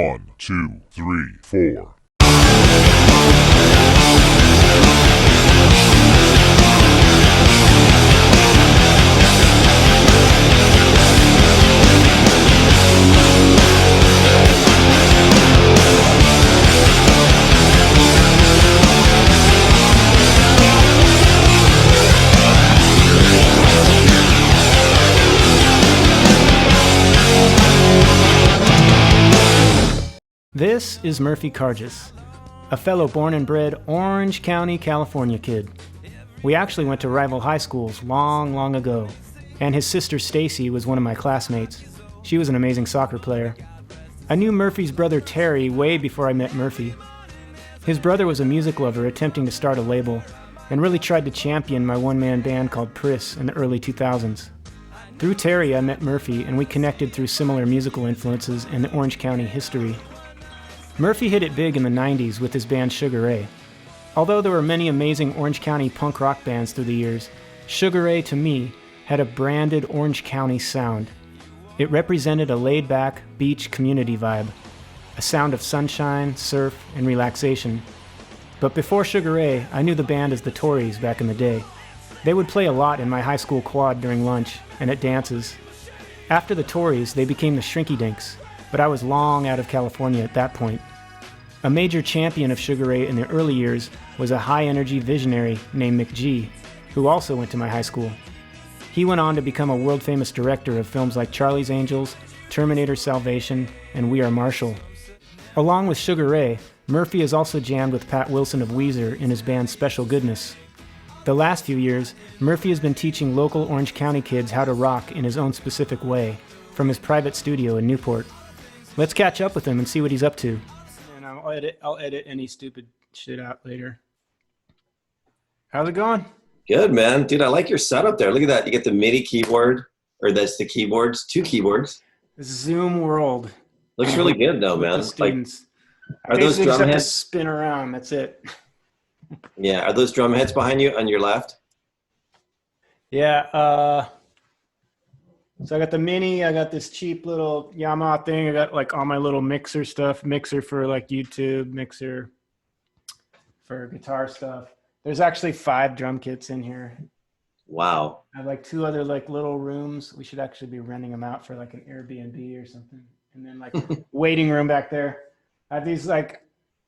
1, 2, 3, 4. This is Murphy Karges, a fellow born and bred Orange County, California kid. We actually went to rival high schools long, long ago, and his sister Stacy was one of my classmates. She was an amazing soccer player. I knew Murphy's brother Terry way before I met Murphy. His brother was a music lover attempting to start a label, and really tried to champion my one-man band called Priss in the early 2000s. Through Terry, I met Murphy, and we connected through similar musical influences and the Orange County history. Murphy hit it big in the 90s with his band Sugar Ray. Although there were many amazing Orange County punk rock bands through the years, Sugar Ray, to me, had a branded Orange County sound. It represented a laid-back, beach community vibe, a sound of sunshine, surf, and relaxation. But before Sugar Ray, I knew the band as the Tories back in the day. They would play a lot in my high school quad during lunch and at dances. After the Tories, they became the Shrinky Dinks, but I was long out of California at that point. A major champion of Sugar Ray in the early years was a high-energy visionary named McG, who also went to my high school. He went on to become a world-famous director of films like Charlie's Angels, Terminator Salvation, and We Are Marshall. Along with Sugar Ray, Murphy has also jammed with Pat Wilson of Weezer in his band Special Goodness. The last few years, Murphy has been teaching local Orange County kids how to rock in his own specific way, from his private studio in Newport. Let's catch up with him and see what he's up to. And I'll edit any stupid shit out later. How's it going? Good, man. Dude, I like your setup there. Look at that. You get the MIDI keyboard, or that's the keyboards, 2 keyboards. Zoom world. Looks really good though, man. The students. Are those drum have to heads? spin around, that's it. Yeah, are those drum heads behind you on your left? Yeah, so I got the Mini, I got this cheap little Yamaha thing, I got like all my little mixer stuff, mixer for like YouTube, mixer for guitar stuff. There's actually 5 drum kits in here. Wow. I have like 2 other like little rooms. We should actually be renting them out for like an Airbnb or something. And then like waiting room back there. I have these like,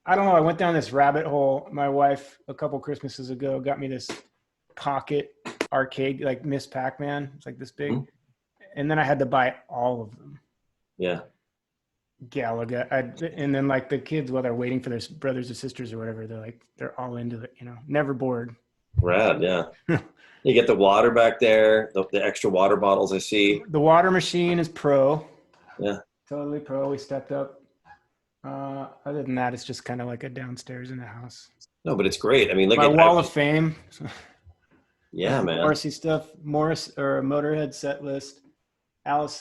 I don't know, I went down this rabbit hole. My wife a couple Christmases ago got me this pocket arcade, like Miss Pac-Man. It's like this big. Mm-hmm. And then I had to buy all of them. Yeah. Galaga. And then like the kids, while they're waiting for their brothers or sisters or whatever, they're all into it, never bored. Rad, yeah. You get the water back there, the extra water bottles I see. The water machine is pro. Yeah. Totally pro. We stepped up. Other than that, it's just kind of like a downstairs in the house. No, but it's great. I mean, look my at wall of fame. Yeah, man. Morrissey stuff, or Motorhead set list. Alice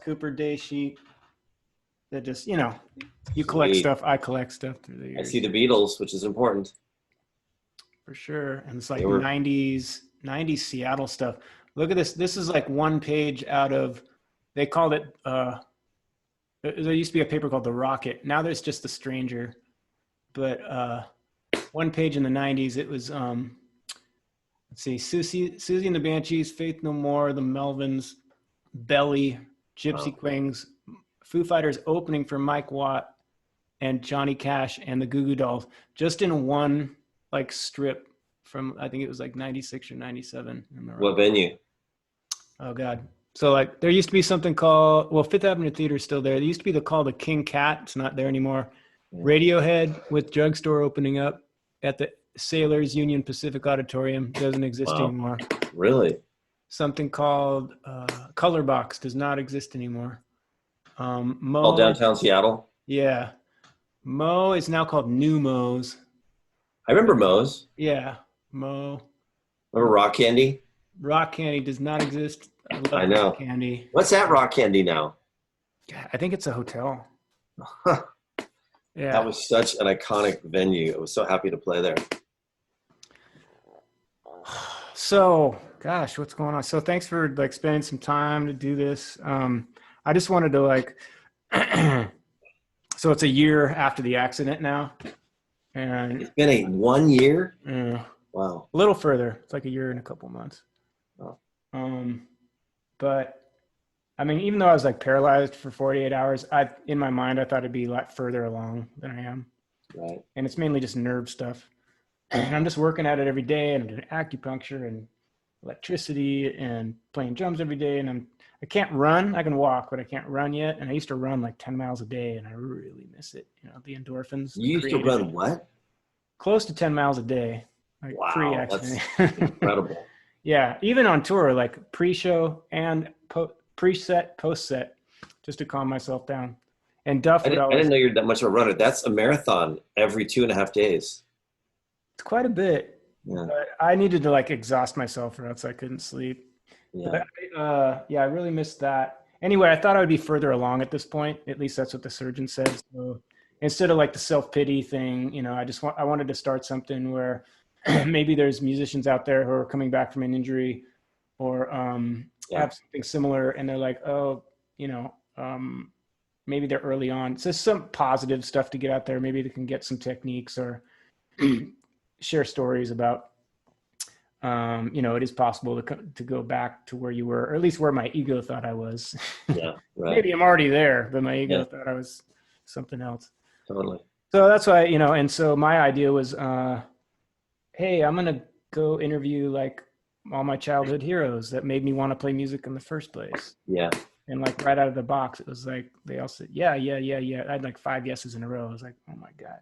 Cooper day sheet. That just, you collect Sweet. stuff. I collect stuff through the years. I see the Beatles, which is important. For sure. And it's like 90s Seattle stuff. Look at this. This is like one page out of, they called it, there used to be a paper called The Rocket. Now there's just The Stranger. But one page in the 90s, it was, let's see, Susie and the Banshees, Faith No More, The Melvins, Belly, Gypsy Queens, Foo Fighters opening for Mike Watt and Johnny Cash and the Goo Goo Dolls, just in one like strip from, I think it was like 96 or 97. What venue? Oh God. So like there used to be something called, Fifth Avenue Theater is still there. There used to be called the King Cat. It's not there anymore. Yeah. Radiohead with Drugstore opening up at the Sailors Union Pacific Auditorium. Doesn't exist anymore. Really? Something called Color Box does not exist anymore. All downtown Seattle? Yeah. Mo is now called New Mo's. I remember Mo's. Yeah. Mo. Remember Rock Candy? Rock Candy does not exist. I know. Rock Candy. What's that Rock Candy now? I think it's a hotel. Yeah. That was such an iconic venue. I was so happy to play there. So, gosh, what's going on? So thanks for like spending some time to do this. I just wanted to like So it's a year after the accident now. And It's been 1 year? a Wow. little further. It's like a year and a couple months. Wow. But I mean, even though I was like paralyzed for 48 hours, in my mind, I thought it'd be a lot further along than I am. Right. And it's mainly just nerve stuff. And I'm just working at it every day, and I'm doing acupuncture and electricity and playing drums every day. And I can't run. I can walk, but I can't run yet. And I used to run like 10 miles a day, and I really miss it. You know, the endorphins. You used to run what? Close to 10 miles a day. Like Wow, pre-accident. that's incredible. Yeah, even on tour, like pre-show and pre-set, post-set, just to calm myself down. And Duff I would always... didn't know you're that much of a runner. That's a marathon every 2.5 days. It's quite a bit. Yeah. But I needed to like exhaust myself or else I couldn't sleep. Yeah. But, I really missed that. Anyway, I thought I would be further along at this point. At least that's what the surgeon said. So instead of like the self-pity thing, you know, I wanted to start something where maybe there's musicians out there who are coming back from an injury or have something similar, and they're like, oh, you know, maybe they're early on. So some positive stuff to get out there. Maybe they can get some techniques or share stories about, you know, it is possible to go back to where you were, or at least where my ego thought I was. Yeah, right. Maybe I'm already there, but my ego thought I was something else. Totally. So that's why, you know, and so my idea was, hey, I'm going to go interview like all my childhood heroes that made me want to play music in the first place. Yeah. And like right out of the box, it was like, they all said, yeah. I had like 5 yeses in a row. I was like, oh my God.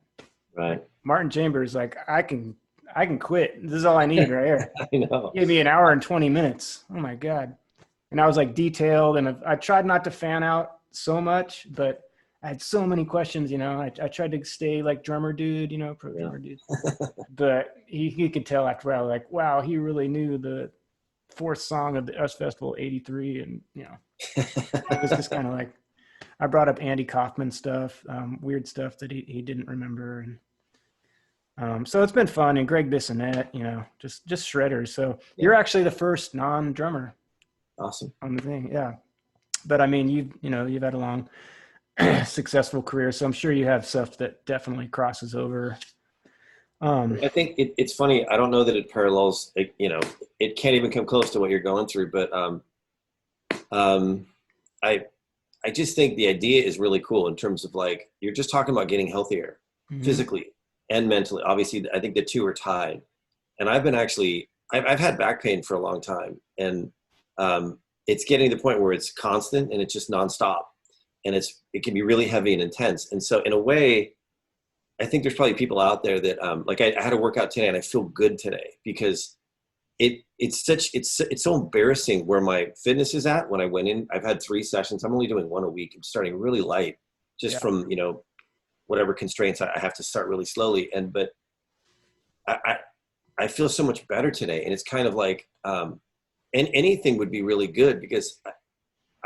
Right. Like, Martin Chambers, like, I can quit. This is all I need right here. I know. Give me an hour and 20 minutes. Oh my God. And I was like detailed, and I tried not to fan out so much, but I had so many questions, you know. I tried to stay like drummer dude, you know, pro drummer dude. But he could tell after a while, like, wow, he really knew the fourth song of the US Festival 83. And, you know, it was just kind of like, I brought up Andy Kaufman stuff, weird stuff that he didn't remember. And so it's been fun. And Greg Bissonette, you know, just shredders. So you're actually the first non-drummer. Awesome. On the thing. Yeah. But I mean, you've had a long, successful career, so I'm sure you have stuff that definitely crosses over. I think it's funny. I don't know that it parallels, you know, it can't even come close to what you're going through, but I just think the idea is really cool in terms of like, you're just talking about getting healthier physically and mentally. Obviously, I think the two are tied. And I've had back pain for a long time, and it's getting to the point where it's constant and it's just nonstop. And it can be really heavy and intense. And so in a way, I think there's probably people out there that like I had a workout today and I feel good today because it's so embarrassing where my fitness is at when I went in. I've had 3 sessions. I'm only doing 1 a week. I'm starting really light just from, you know, whatever constraints I have to start really slowly. But I feel so much better today. And it's kind of like, and anything would be really good because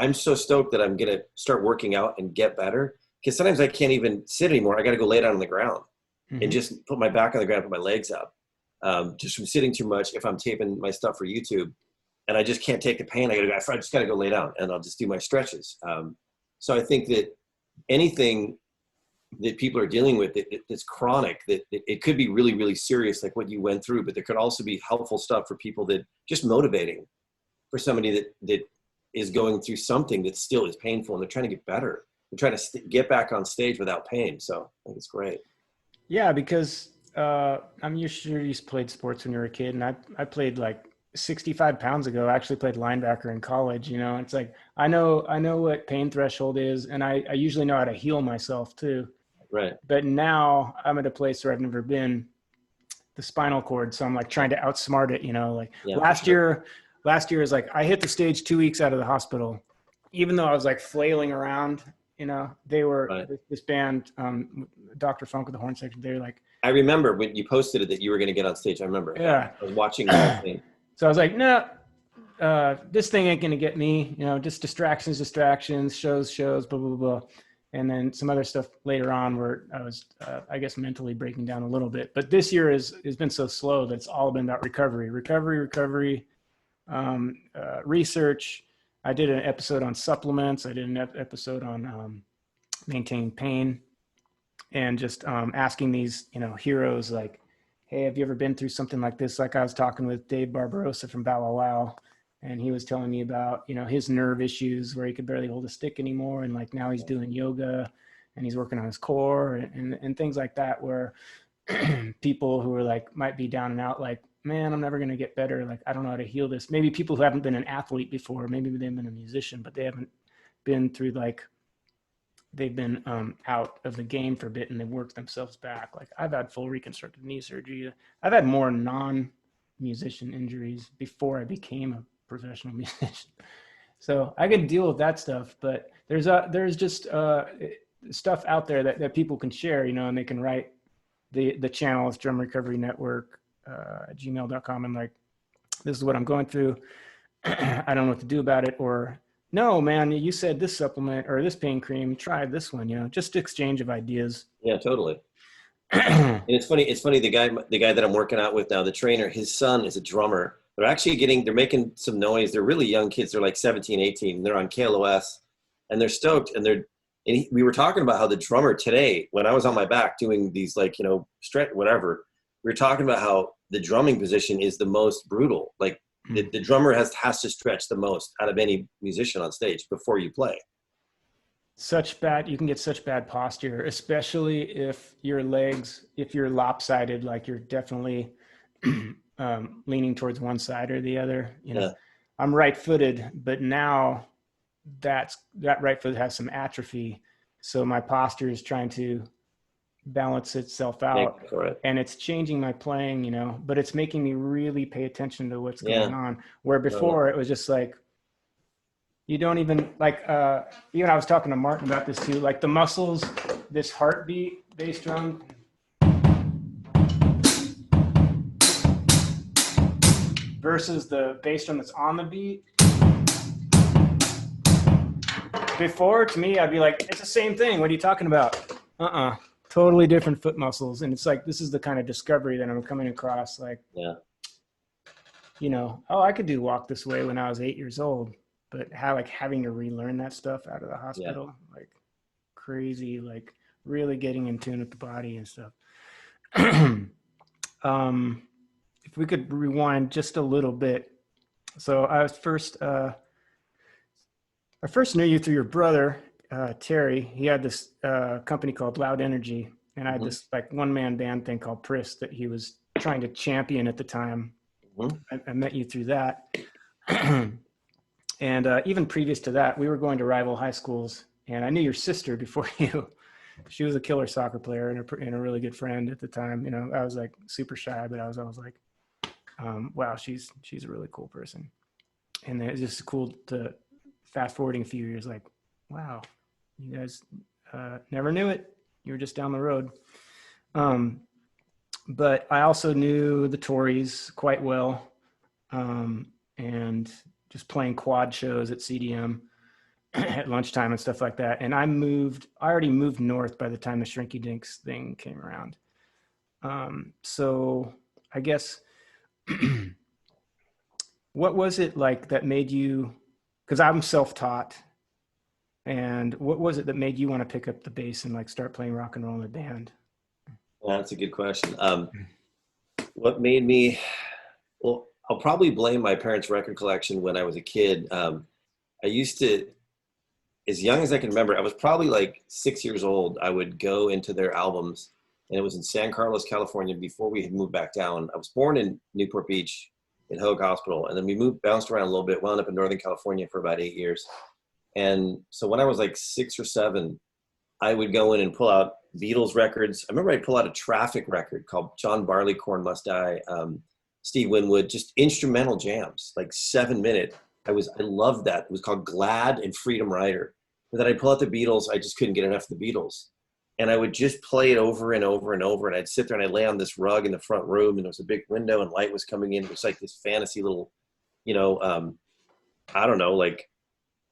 I'm so stoked that I'm going to start working out and get better, because sometimes I can't even sit anymore. I got to go lay down on the ground and just put my back on the ground, put my legs up, just from sitting too much. If I'm taping my stuff for YouTube and I just can't take the pain, I just got to go lay down and I'll just do my stretches. So I think that anything that people are dealing with that's chronic, that it could be really, really serious, like what you went through, but there could also be helpful stuff for people that just motivating for somebody that is going through something that still is painful and they're trying to get better. They're trying to get back on stage without pain. So I think it's great. Yeah, because you're sure you played sports when you were a kid, and I played like 65 pounds ago. I actually played linebacker in college. You know, it's like I know what pain threshold is, and I usually know how to heal myself too. Right. But now I'm at a place where I've never been, the spinal cord. So I'm like trying to outsmart it. You know, like last year is like I hit the stage 2 weeks out of the hospital, even though I was like flailing around. You know, they were this band, Dr. Funk with the horn section. They're like, I remember when you posted it that you were going to get on stage. I remember. Yeah. I was watching the whole thing. So I was like, no, this thing ain't going to get me, you know, just distractions, shows, blah, blah, blah. And then some other stuff later on where I was, I guess, mentally breaking down a little bit. But this year has been so slow that it's all been about recovery, research. I did an episode on supplements. I did an episode on maintaining pain. and just asking these, heroes like, hey, have you ever been through something like this? Like I was talking with Dave Barbarossa from Bow Wow Wow, and he was telling me about, his nerve issues where he could barely hold a stick anymore. And like now he's doing yoga and he's working on his core and things like that, where people who are like, might be down and out, like, man, I'm never going to get better. Like, I don't know how to heal this. Maybe people who haven't been an athlete before, maybe they've been a musician, but they haven't been through like, they've been out of the game for a bit and they've worked themselves back. Like I've had full reconstructive knee surgery. I've had more non-musician injuries before I became a professional musician. So I could deal with that stuff, but there's just stuff out there that people can share, and they can write the channel is drumrecoverynetwork gmail.com, and like, this is what I'm going through. I don't know what to do about it, or no, man, you said this supplement or this pain cream, try this one, just exchange of ideas. Yeah, totally. And it's funny. The guy that I'm working out with now, the trainer, his son is a drummer. They're making some noise. They're really young kids. They're like 17, 18. And they're on KLOS and they're stoked. And we were talking about how the drummer today, when I was on my back doing these like, stretch, whatever, we were talking about how the drumming position is the most brutal. Like the drummer has to stretch the most out of any musician on stage before you play. You can get such bad posture, especially if your legs, if you're lopsided, like you're definitely leaning towards one side or the other. Yeah. I'm right-footed, but now that right foot has some atrophy, so my posture is trying to balance itself out, and it's changing my playing, but it's making me really pay attention to what's going on. Where before it was just like, you don't even like, even I was talking to Martin about this too, like the muscles, this heartbeat bass drum versus the bass drum that's on the beat. Before, to me, I'd be like, it's the same thing. What are you talking about? Totally different foot muscles. And it's like, this is the kind of discovery that I'm coming across. Like, I could do Walk This Way when I was 8 years old, but having to relearn that stuff out of the hospital, like crazy, like really getting in tune with the body and stuff. If we could rewind just a little bit. So I first knew you through your brother, Terry. He had this company called Loud Energy, and I had this like one-man band thing called Priss that he was trying to champion at the time. I met you through that. And even previous to that, we were going to rival high schools, and I knew your sister before you. She was a killer soccer player and a really good friend at the time. I was like super shy, but I was always like, wow, she's a really cool person. And it's just cool to fast forwarding a few years, like, wow, you guys never knew it. You were just down the road. But I also knew the Tories quite well, and just playing quad shows at CDM at lunchtime and stuff like that. And I already moved north by the time the Shrinky Dinks thing came around. So I guess, what was it like that made you, because I'm self-taught, and what was it that made you want to pick up the bass and like start playing rock and roll in a band? Well, that's a good question. What made me, well, I'll probably blame my parents' record collection when I was a kid. I used to, as young as I can remember, I was probably like 6 years old. I would go into their albums, and it was in San Carlos, California, before we had moved back down. I was born in Newport Beach in Hoag Hospital, and then we bounced around a little bit, wound up in Northern California for about 8 years. And so when I was like 6 or 7, I would go in and pull out Beatles records. I remember I'd pull out a Traffic record called John Barleycorn Must Die, Steve Winwood, just instrumental jams, like 7-minute. I loved that. It was called Glad and Freedom Rider. But then I'd pull out the Beatles. I just couldn't get enough of the Beatles. And I would just play it over and over and over. And I'd sit there and I'd lay on this rug in the front room, and there was a big window and light was coming in. It was like this fantasy little, I don't know, like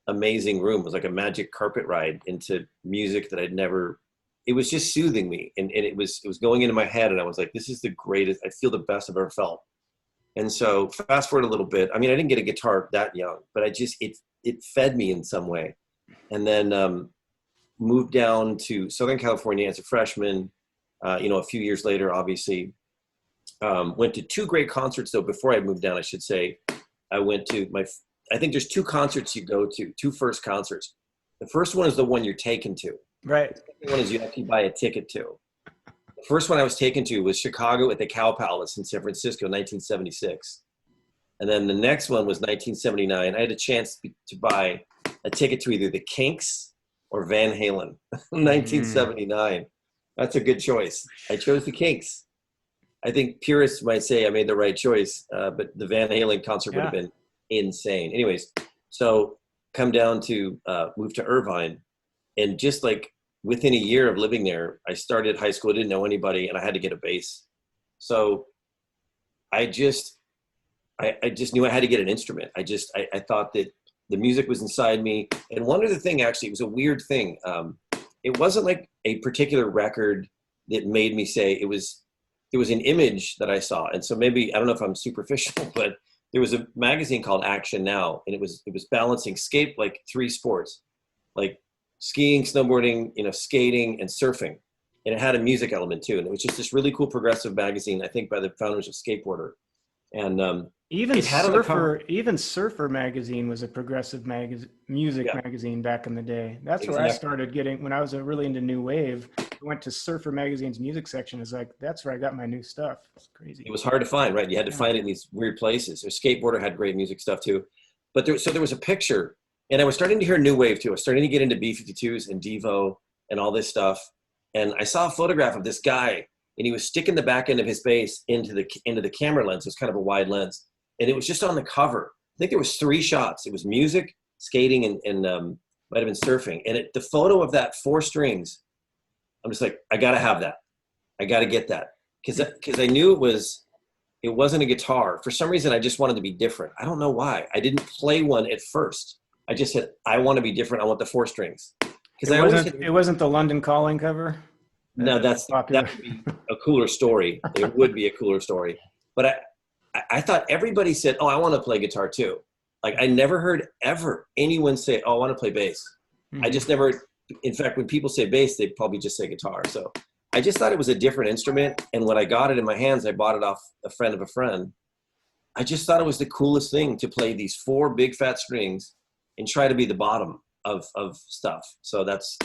amazing room. It was like a magic carpet ride into music that it was just soothing me. And it was going into my head, and I was like, this is the greatest, I feel the best I've ever felt. And so fast forward a little bit. I mean, I didn't get a guitar that young, but it fed me in some way. And then moved down to Southern California as a freshman. A few years later, obviously, went to 2 great concerts though. Before I moved down, I should say, I went to I think there's 2 concerts you go to, 2 first concerts. The first one is the one you're taken to. Right. The second one is you actually buy a ticket to. The first one I was taken to was Chicago at the Cow Palace in San Francisco, 1976. And then the next one was 1979. I had a chance to buy a ticket to either the Kinks or Van Halen, 1979. That's a good choice. I chose the Kinks. I think purists might say I made the right choice, but the Van Halen concert would have been insane. Anyways, so come down to move to Irvine, and just like within a year of living there, I started high school, didn't know anybody, and I had to get a bass. So I just knew I had to get an instrument. I thought that the music was inside me. And one other thing, actually, it was a weird thing. It wasn't like a particular record that made me say it was an image that I saw. And so maybe, I don't know if I'm superficial, but there was a magazine called Action Now, and it was balancing like 3 sports, like skiing, snowboarding, skating, and surfing. And it had a music element too. And it was just this really cool progressive magazine, I think by the founders of Skateboarder. And even Surfer magazine was a progressive music magazine back in the day. That's where I started getting, when I was really into new wave. I went to Surfer magazine's music section. It's like, that's where I got my new stuff. It's crazy. It was hard to find, right? You had to find it in these weird places. Or Skateboarder had great music stuff too. But there was a picture, and I was starting to hear new wave too. I was starting to get into B-52s and Devo and all this stuff. And I saw a photograph of this guy, and he was sticking the back end of his bass into the camera lens. It was kind of a wide lens. And it was just on the cover. I think there was 3 shots. It was music, skating, and might have been surfing. And the photo of that 4 strings, I'm just like, I got to have that. I got to get that. Because I knew it wasn't a guitar. For some reason, I just wanted to be different. I don't know why. I didn't play one at first. I just said, I want to be different. I want the 4 strings. It wasn't the London Calling cover? No, that would be a cooler story. It would be a cooler story. But I thought everybody said, oh, I want to play guitar too. Like I never heard ever anyone say, oh, I want to play bass. Mm-hmm. I just never, in fact, when people say bass, they probably just say guitar. So I just thought it was a different instrument. And when I got it in my hands, I bought it off a friend of a friend. I just thought it was the coolest thing to play these 4 big fat strings and try to be the bottom of stuff. So that's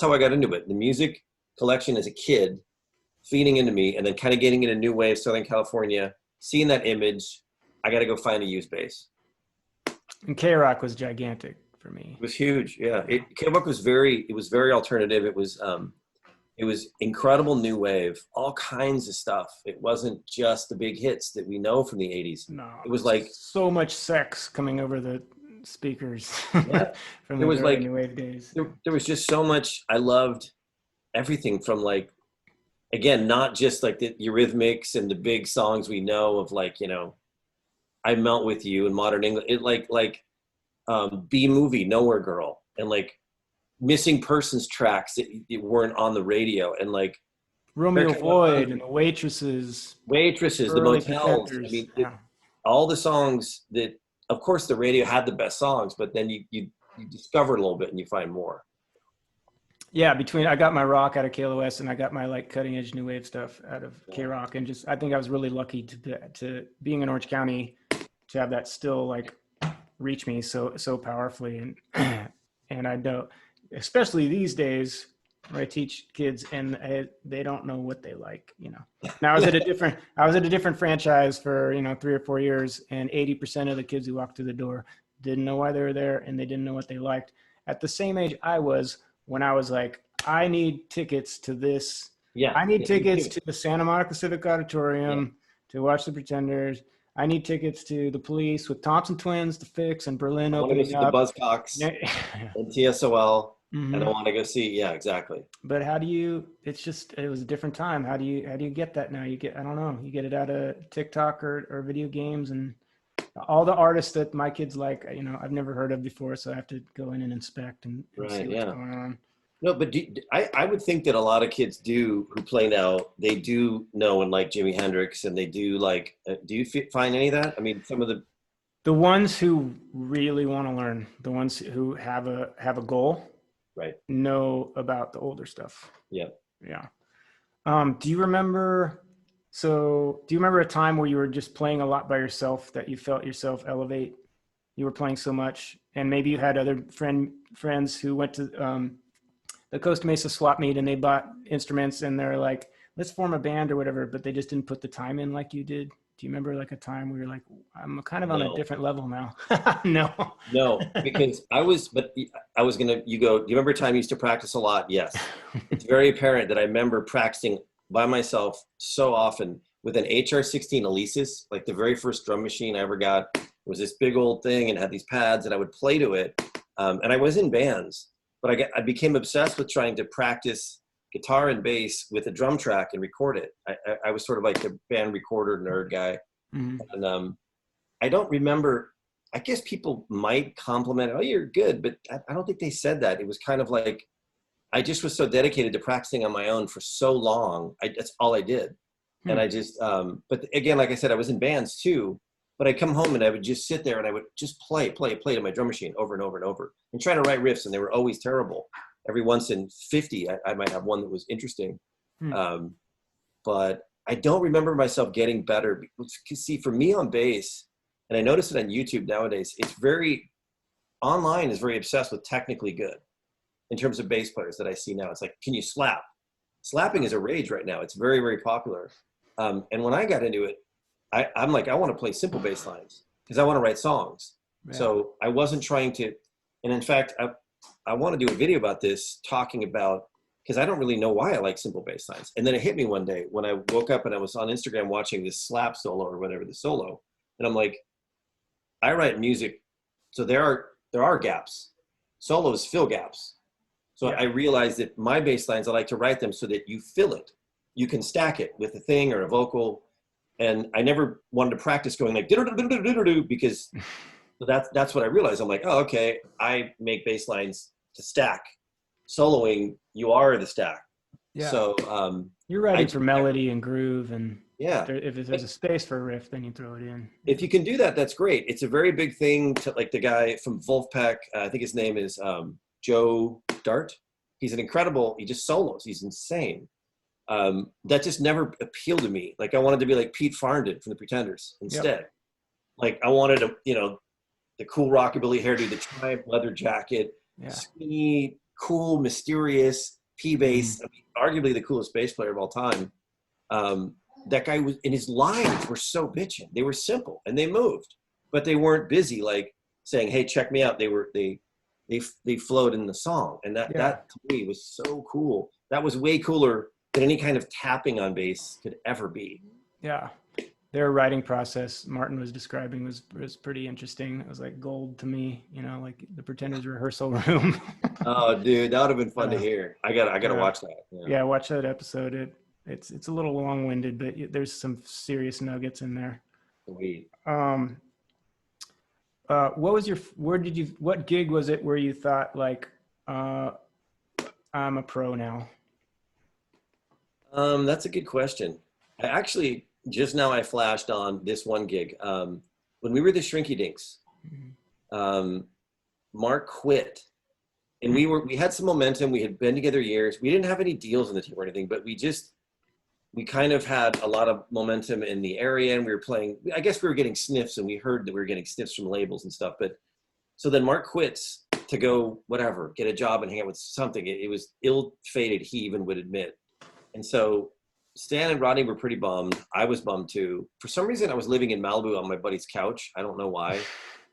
how I got into it. The music collection as a kid, feeding into me, and then kind of getting into new wave, Southern California, seeing that image, I got to go find a used bass. And K-Rock was gigantic for me. It was huge. Yeah. K-Rock was very alternative. It was incredible new wave, all kinds of stuff. It wasn't just the big hits that we know from the 80s. No, it was like so much sex coming over the speakers from the new wave days. There was just so much. I loved everything from like, again, not just like the Eurythmics and the big songs we know of, like, I Melt With You and Modern English. It like B-Movie, Nowhere Girl, and like Missing Persons tracks that weren't on the radio, and like Romeo Void and the Waitresses, the Motels. I mean, all the songs that, of course, the radio had the best songs, but then you discover a little bit and you find more. Yeah, I got my rock out of KLOS and I got my like cutting edge new wave stuff out of K-Rock, and I think I was really lucky to being in Orange County to have that still like reach me so powerfully, and I don't, especially these days where I teach kids and they don't know what they like, Now I was at a different franchise for 3 or 4 years, and 80% of the kids who walked through the door didn't know why they were there and they didn't know what they liked. At the same age I was when I was like, I need tickets to this. Yeah. I need tickets to the Santa Monica Civic Auditorium to watch the Pretenders. I need tickets to the Police with Thompson Twins, The Fix, and Berlin opening up. The Buzzcocks and TSOL. Mm-hmm. I don't want to go see. Yeah, exactly. But it was a different time. How do you get that now? I don't know. You get it out of TikTok or video games, and all the artists that my kids like, I've never heard of before. So I have to go in and inspect and see what's going on. No, but I would think that a lot of kids who play now, they do know and like Jimi Hendrix, and they do like, do you find any of that? I mean, some of the ones who really want to learn, the ones who have a goal, Right. know about the older stuff. Yeah. Yeah. Do you remember? So, do you remember a time where you were just playing a lot by yourself that you felt yourself elevate? You were playing so much, and maybe you had other friends who went to the Costa Mesa swap meet and they bought instruments and they're like, let's form a band or whatever, but they just didn't put the time in like you did. Do you remember like a time where you're like, I'm kind of on a No. different level now? No. No, because I was gonna, you go, do you remember a time you used to practice a lot? Yes. It's very apparent that I remember practicing by myself so often with an HR-16 Alesis, like the very first drum machine I ever got. It was this big old thing and had these pads and I would play to it. And I was in bands, but I became obsessed with trying to practice guitar and bass with a drum track and record it. I was sort of like a band recorder nerd guy. Mm-hmm. And I don't remember, I guess people might compliment, oh, you're good, but I don't think they said that. It was kind of like, I just was so dedicated to practicing on my own for so long. That's all I did. And I just, but again, like I said, I was in bands too, but I'd come home and I would just sit there and I would just play to my drum machine over and over and over and try to write riffs. And they were always terrible. Every once in 50, I might have one that was interesting. But I don't remember myself getting better. See, for me on bass, and I notice it on YouTube nowadays, online is very obsessed with technically good in terms of bass players that I see now. It's like, can you slap? Slapping is a rage right now. It's very, very popular. And when I got into it, I'm like, I want to play simple bass lines because I want to write songs. Yeah. So I wasn't trying to, and in fact, I want to do a video about this, talking about, because I don't really know why I like simple bass lines. And then it hit me one day when I woke up and I was on Instagram watching this slap solo or whatever, the solo. And I'm like, I write music, so there are gaps. Solos fill gaps. So yeah. I realized that my bass lines, I like to write them so that you fill it. You can stack it with a thing or a vocal. And I never wanted to practice going like, because that's what I realized. I'm like, oh, okay, I make bass lines to stack. Soloing, you are the stack. Yeah. So you're writing for melody and groove, and yeah, if there's a space for a riff, then you throw it in. If you can do that, that's great. It's a very big thing to, like, the guy from Wolfpack, I think his name is Joe Dart. He's an incredible, he just solos. He's insane. That just never appealed to me. Like, I wanted to be like Pete Farndon from the Pretenders instead. Yep. Like, I wanted to, the cool rockabilly hairdo, the Triumph leather jacket, skinny, cool, mysterious P-bass. I mean, arguably the coolest bass player of all time. That guy was, and his lines were so bitchin'. They were simple and they moved, but they weren't busy like saying, "Hey, check me out." They flowed in the song, and that to me was so cool. That was way cooler than any kind of tapping on bass could ever be. Yeah. Their writing process Martin was describing was pretty interesting. It was like gold to me, like the Pretenders rehearsal room. Oh, dude, that would have been fun to hear. I gotta watch that. Yeah, watch that episode. It's a little long-winded, but there's some serious nuggets in there. Sweet. What gig was it where you thought like, I'm a pro now? That's a good question. Just now I flashed on this one gig. When we were the Shrinky Dinks, Mark quit. And we had some momentum. We had been together years. We didn't have any deals on the team or anything, but we kind of had a lot of momentum in the area, and we were playing, I guess we were getting sniffs, and we heard that we were getting sniffs from labels and stuff. But so then Mark quits to go, whatever, get a job and hang out with something. It was ill-fated, he even would admit. And so Stan and Rodney were pretty bummed. I was bummed too. For some reason, I was living in Malibu on my buddy's couch. I don't know why.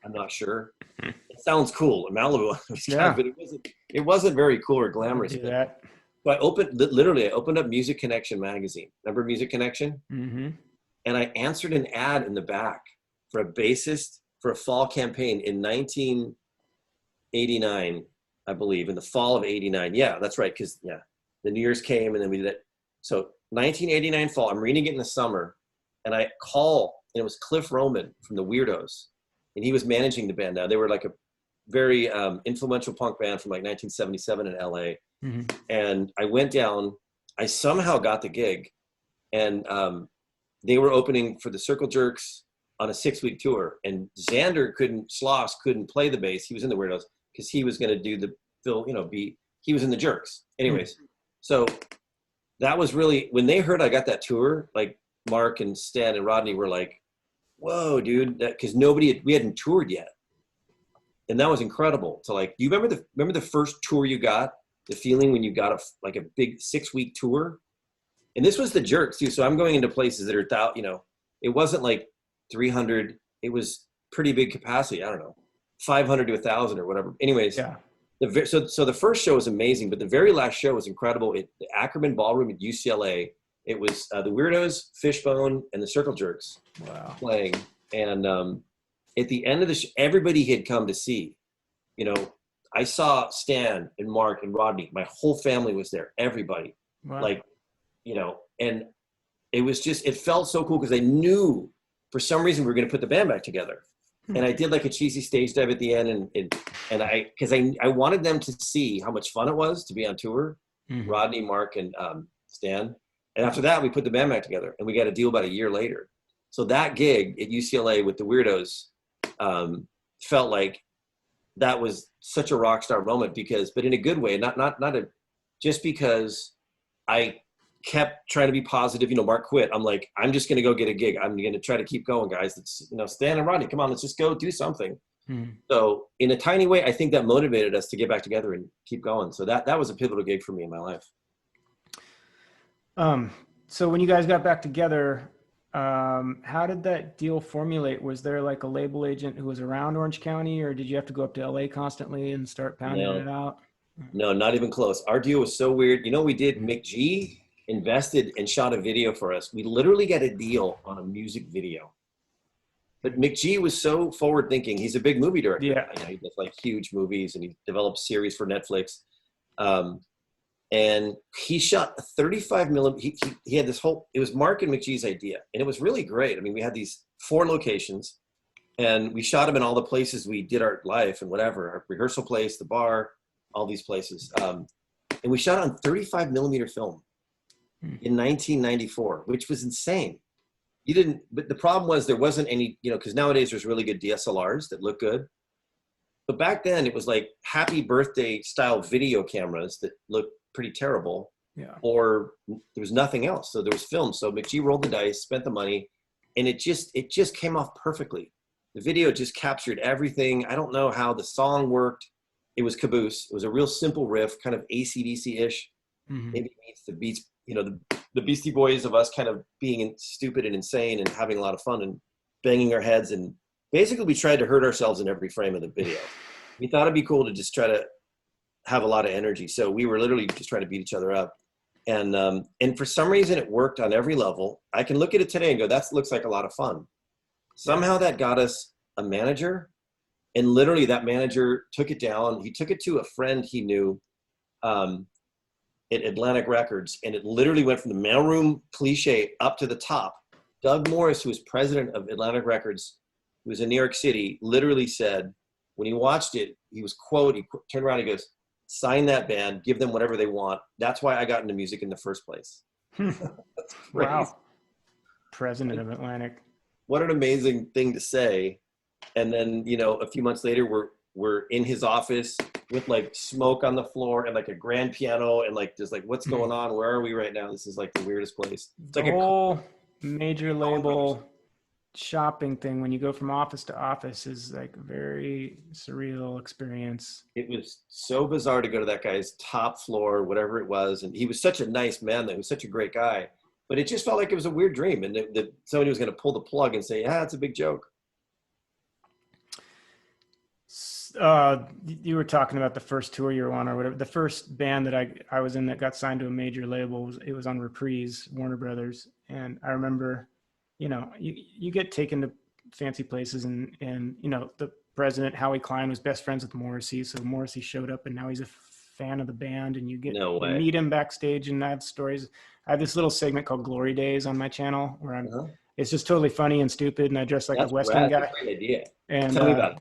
I'm not sure. It sounds cool in Malibu on his couch, but it wasn't very cool or glamorous. So I opened up Music Connection magazine. Remember Music Connection? Mm-hmm. And I answered an ad in the back for a bassist for a fall campaign in 1989, I believe, in the fall of 89. Yeah, that's right. Because, the New Year's came and then we did it. So 1989 fall, I'm reading it in the summer, and I call, and it was Cliff Roman from the Weirdos. And he was managing the band now. They were like a very influential punk band from like 1977 in LA. Mm-hmm. And I went down, I somehow got the gig, and they were opening for the Circle Jerks on a 6-week tour. And Xander couldn't play the bass. He was in the Weirdos because he was going to do be he was in the Jerks. Anyways, so that was really, when they heard I got that tour, like Mark and Stan and Rodney were like, whoa, dude, because we hadn't toured yet. And that was incredible to like, do you remember the first tour you got, the feeling when you got a big 6-week tour? And this was the Jerks too. So I'm going into places that are, it wasn't like 300, it was pretty big capacity. I don't know, 500 to 1,000 or whatever. Anyways, yeah. So the first show was amazing, but the very last show was incredible. The Ackerman Ballroom at UCLA. It was the Weirdos, Fishbone, and the Circle Jerks playing. And at the end of the show, everybody had come to see. I saw Stan and Mark and Rodney. My whole family was there. Everybody, and it was just, it felt so cool because I knew for some reason we were going to put the band back together. And I did like a cheesy stage dive at the end, and I wanted them to see how much fun it was to be on tour, Rodney, Mark, and Stan. And after that, we put the band back together, and we got a deal about a year later. So that gig at UCLA with the Weirdos felt like that was such a rock star moment but in a good way, just because I kept trying to be positive. Mark quit. I'm like, I'm just going to go get a gig. I'm going to try to keep going, guys. It's, Stan and Rodney, come on, let's just go do something. So in a tiny way, I think that motivated us to get back together and keep going. So that was a pivotal gig for me in my life. So when you guys got back together, how did that deal formulate? Was there like a label agent who was around Orange County, or did you have to go up to LA constantly and start pounding it out? No, not even close. Our deal was so weird. We did McG invested and shot a video for us. We literally got a deal on a music video. But McG was so forward thinking. He's a big movie director. Yeah. He does like huge movies, and he develops series for Netflix. And he shot a 35 millimeter. He had this whole, it was Mark and McGee's idea. And it was really great. I mean, we had these 4 locations, and we shot them in all the places we did our life and whatever, our rehearsal place, the bar, all these places. And we shot on 35 millimeter film in 1994, which was insane. But the problem was there wasn't any, because nowadays there's really good DSLRs that look good. But back then it was like happy birthday style video cameras that looked pretty terrible. Yeah. Or there was nothing else. So there was film. So McGee rolled the dice, spent the money, and it just came off perfectly. The video just captured everything. I don't know how the song worked. It was Caboose. It was a real simple riff, kind of AC/DC-ish. Maybe meets the Beats, the Beastie Boys of us kind of being stupid and insane and having a lot of fun and banging our heads. And basically we tried to hurt ourselves in every frame of the video. We thought it'd be cool to just try to have a lot of energy. So we were literally just trying to beat each other up. And for some reason it worked on every level. I can look at it today and go, that looks like a lot of fun. Somehow that got us a manager, and literally that manager took it down. He took it to a friend he knew at Atlantic Records, and it literally went from the mailroom cliche up to the top. Doug Morris, who was president of Atlantic Records, who was in New York City, literally said, when he watched it, he turned around and he goes, sign that band, give them whatever they want. That's why I got into music in the first place. Wow. President of Atlantic. What an amazing thing to say. And then, a few months later, we're in his office with like smoke on the floor and like a grand piano and like just like, what's going on? Where are we right now? This is like the weirdest place. It's like a whole major label shopping thing when you go from office to office is like a very surreal experience. It was so bizarre to go to that guy's top floor, whatever it was. And he was such a nice man, though. He was such a great guy, but it just felt like it was a weird dream. And that somebody was going to pull the plug and say, it's a big joke. You were talking about the first tour you were on or whatever. The first band that I was in that got signed to a major label was on Reprise, Warner Brothers. And I remember, you get taken to fancy places and the president, Howie Klein, was best friends with Morrissey. So Morrissey showed up and now he's a fan of the band, and you get to meet him backstage. And I have stories. I have this little segment called Glory Days on my channel where it's just totally funny and stupid. And I dress like a Western guy. That's a great idea. And tell me about it.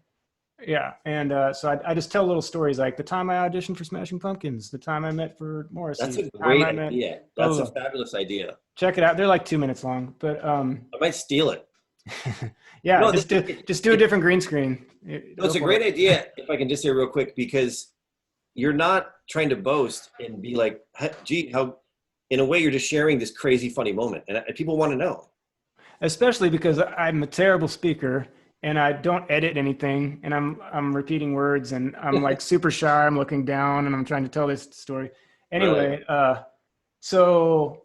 Yeah. And so I just tell little stories like the time I auditioned for Smashing Pumpkins, the time I met for Morrissey. That's a great idea. That's a fabulous idea. Check it out. They're like 2 minutes long, but I might steal it. Yeah, no, just do a different green screen. It's a great idea, if I can just say real quick, because you're not trying to boast and be like, gee, how, in a way, you're just sharing this crazy, funny moment. And people want to know. Especially because I'm a terrible speaker and I don't edit anything, and I'm repeating words, and I'm like super shy. I'm looking down and I'm trying to tell this story. Anyway, Right. so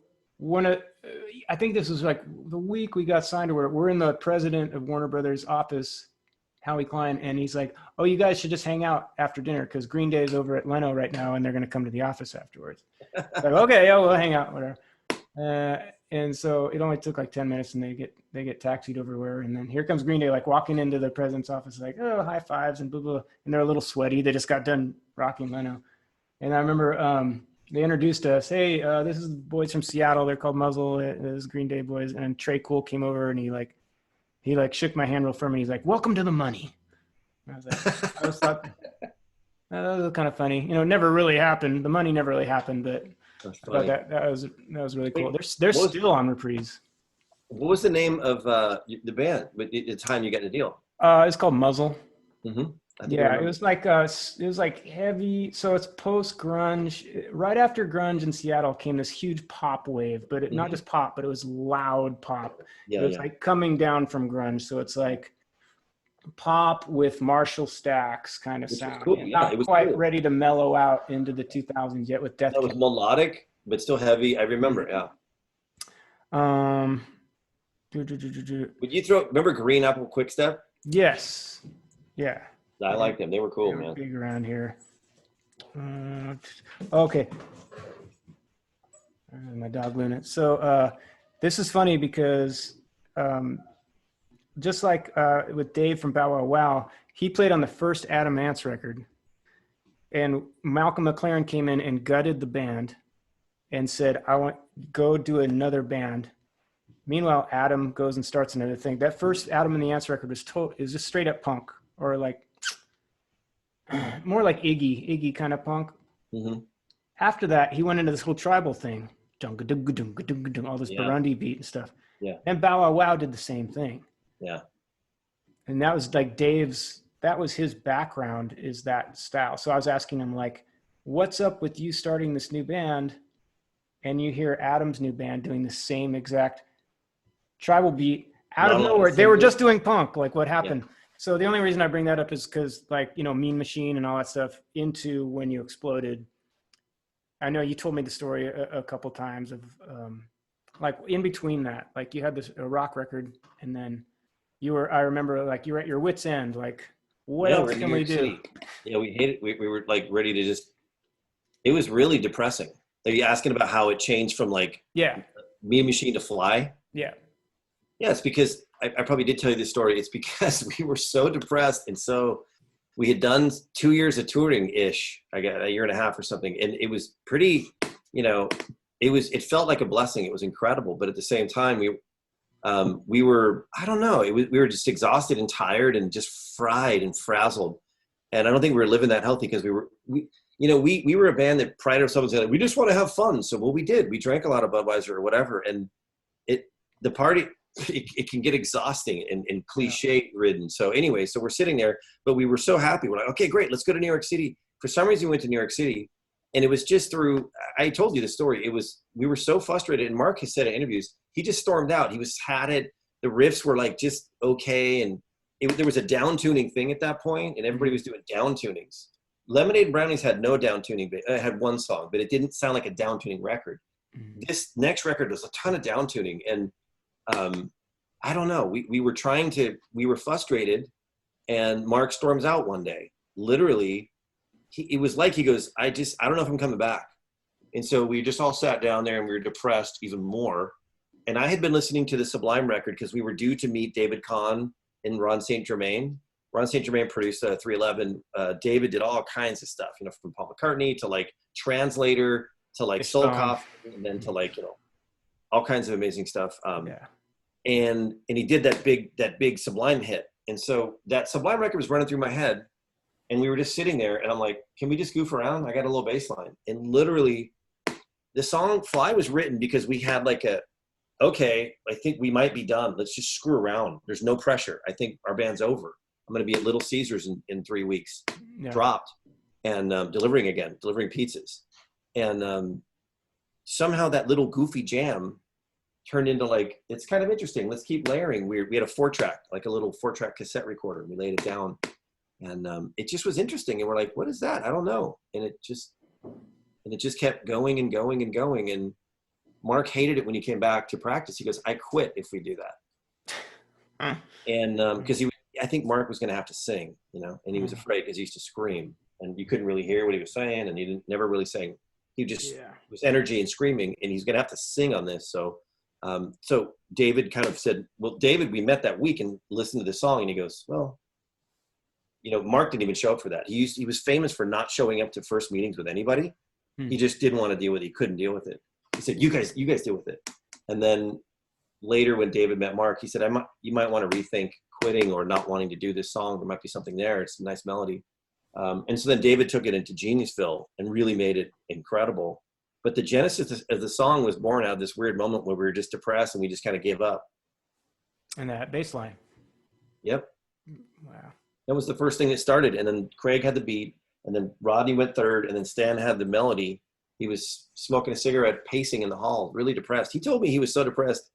I think this was like the week we got signed, or we're in the president of Warner Brothers office, Howie Klein, and he's like, "Oh, you guys should just hang out after dinner because Green Day is over at Leno right now, and they're going to come to the office afterwards." Like, okay, yeah, we'll hang out, whatever. And so it only took like 10 minutes, and they get taxied over, and then here comes Green Day, like walking into the president's office, like, oh, high fives and blah, blah, and they're a little sweaty. They just got done rocking Leno. And I remember they introduced us, hey, this is the boys from Seattle. They're called Muzzle. This is Green Day boys. And Trey Cool came over, and he shook my hand real firm, and he's like, welcome to the money. And I was like, I was thought, that was kind of funny. You know, it never really happened. The money never really happened, but I thought that was really cool. They're still on Reprise. What was the name of the band at the time you got the deal? It's called Muzzle. Mm-hmm. Yeah, it was like heavy. So it's post grunge. Right after grunge in Seattle came this huge pop wave, but not just pop, but it was loud pop. Yeah, it was like coming down from grunge. So it's like pop with Marshall Stax kind of sound. Cool. Yeah, not quite ready to mellow out into the 2000s yet with Death. That was melodic, but still heavy. I remember. Yeah. Would you remember Green Apple Quick Step? Yes. Yeah. I liked them. They were cool, man. Big around here. Okay. My dog Luna. So this is funny because just like with Dave from Bow Wow Wow, he played on the first Adam Ants record, and Malcolm McLaren came in and gutted the band and said, I want go do another band. Meanwhile, Adam goes and starts another thing. That first Adam and the Ants record is just straight up punk, or like more like Iggy kind of punk. Mm-hmm. After that, he went into this whole tribal thing, all this Burundi beat and stuff. Yeah. And Bow Wow Wow did the same thing. Yeah. And that was like that was his background, is that style. So I was asking him, like, what's up with you starting this new band and you hear Adam's new band doing the same exact tribal beat out of nowhere? They were just doing punk. Like, what happened? Yeah. So the only reason I bring that up is because, like, you know, Mean Machine and all that stuff into When You Exploded. I know you told me the story a couple times of like in between that, like you had a rock record, and then I remember like you were at your wit's end, like what else can we do? Yeah, we hated, we were like ready to just, it was really depressing. Are you asking about how it changed from like Mean Machine to Fly? Yeah. Yeah, it's because I probably did tell you this story. It's because we were so depressed, and so we had done 2 years of touring-ish. I got a year and a half or something, and it was pretty, you know, it felt like a blessing. It was incredible, but at the same time, we were, I don't know, we were just exhausted and tired and just fried and frazzled, and I don't think we were living that healthy because we were a band that prided ourselves on, we just want to have fun. So what we did, we drank a lot of Budweiser or whatever, and the party. It can get exhausting and cliche ridden. So anyway, so we're sitting there, but we were so happy. We're like, okay, great. Let's go to New York City. For some reason, we went to New York City, and it was just through, I told you the story. We were so frustrated. And Mark has said in interviews, he just stormed out. He had it. The riffs were like just okay. And there was a down tuning thing at that point, and everybody was doing down tunings. Lemonade and Brownies had no down tuning, but it had one song, but it didn't sound like a down tuning record. Mm-hmm. This next record was a ton of down tuning. And, I don't know. We were frustrated, and Mark storms out one day. Literally, it was like he goes, I don't know if I'm coming back. And so we just all sat down there, and we were depressed even more. And I had been listening to the Sublime record because we were due to meet David Kahn and Ron St. Germain. Ron St. Germain produced 311. David did all kinds of stuff, from Paul McCartney to like Translator to like Soul Coffee, and then to like, all kinds of amazing stuff. And he did that big Sublime hit. And so that Sublime record was running through my head, and we were just sitting there, and I'm like, can we just goof around? I got a little bass line. And literally the song Fly was written because we had like okay, I think we might be done. Let's just screw around. There's no pressure. I think our band's over. I'm going to be at Little Caesars in 3 weeks. Yeah. Dropped. and delivering pizzas. And somehow that little goofy jam turned into like, it's kind of interesting. Let's keep layering. We had a 4-track, like a little 4-track cassette recorder. We laid it down, and it just was interesting. And we're like, what is that? I don't know. And it just kept going and going and going. And Mark hated it when he came back to practice. He goes, I quit if we do that. And because I think Mark was going to have to sing, and he was afraid because he used to scream, and you couldn't really hear what he was saying, and he never really sang. He just was energy and screaming, and he's going to have to sing on this. So David kind of said, well, David, we met that week and listened to this song, and he goes, well, Mark didn't even show up for that. He was famous for not showing up to first meetings with anybody. He just didn't want to deal with it. He couldn't deal with it. He said, you guys deal with it. And then later when David met Mark, he said, you might want to rethink quitting or not wanting to do this song. There might be something there. It's a nice melody. And so then David took it into Geniusville and really made it incredible. But the genesis of the song was born out of this weird moment where we were just depressed and we just kind of gave up. And that bass line. Yep. Wow. That was the first thing that started. And then Craig had the beat, and then Rodney went third, and then Stan had the melody. He was smoking a cigarette, pacing in the hall, really depressed. He told me he was so depressed.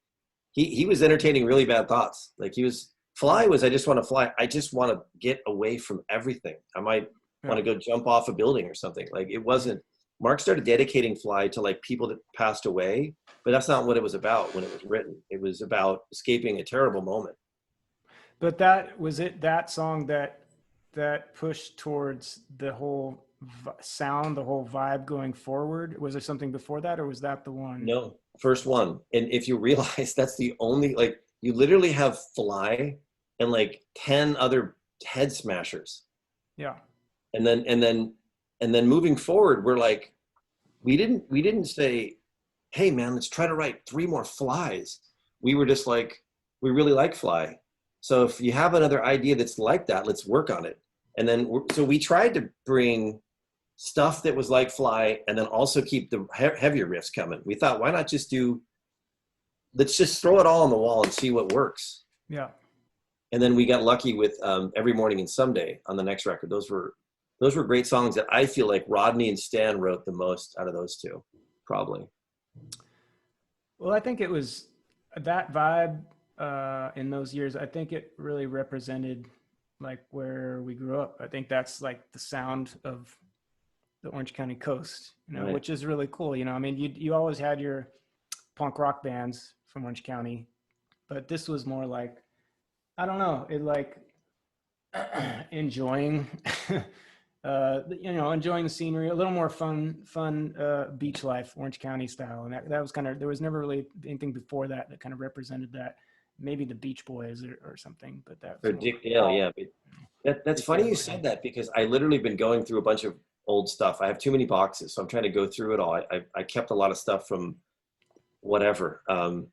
He was entertaining really bad thoughts. Like I just want to fly. I just want to get away from everything. I might want to go jump off a building or something. Like it wasn't, Mark started dedicating Fly to like people that passed away, but that's not what it was about when it was written. It was about escaping a terrible moment. But that song that pushed towards the whole sound, the whole vibe going forward? Was there something before that, or was that the one? No, first one. And if you realize that's the only, like, you literally have Fly and like 10 other head smashers. Yeah. And then moving forward, we're like, we didn't say, hey man, let's try to write 3 more Flies. We were just like, we really like Fly. So if you have another idea that's like that, let's work on it. And then, so we tried to bring stuff that was like Fly and then also keep the heavier riffs coming. We thought, why not just let's just throw it all on the wall and see what works. Yeah. And then we got lucky with Every Morning and Someday on the next record. Those were great songs that I feel like Rodney and Stan wrote the most out of those two, probably. Well, I think it was that vibe in those years. I think it really represented like where we grew up. I think that's like the sound of the Orange County coast, Right. Which is really cool. I mean, you always had your punk rock bands from Orange County, but this was more like, I don't know, it like enjoying, enjoying the scenery, a little more fun beach life, Orange County style. And that was there was never really anything before that kind of represented that. Maybe the Beach Boys or something, but Or Dick Dale, yeah. That's funny you said that, because I literally been going through a bunch of old stuff. I have too many boxes, so I'm trying to go through it all. I kept a lot of stuff from whatever. I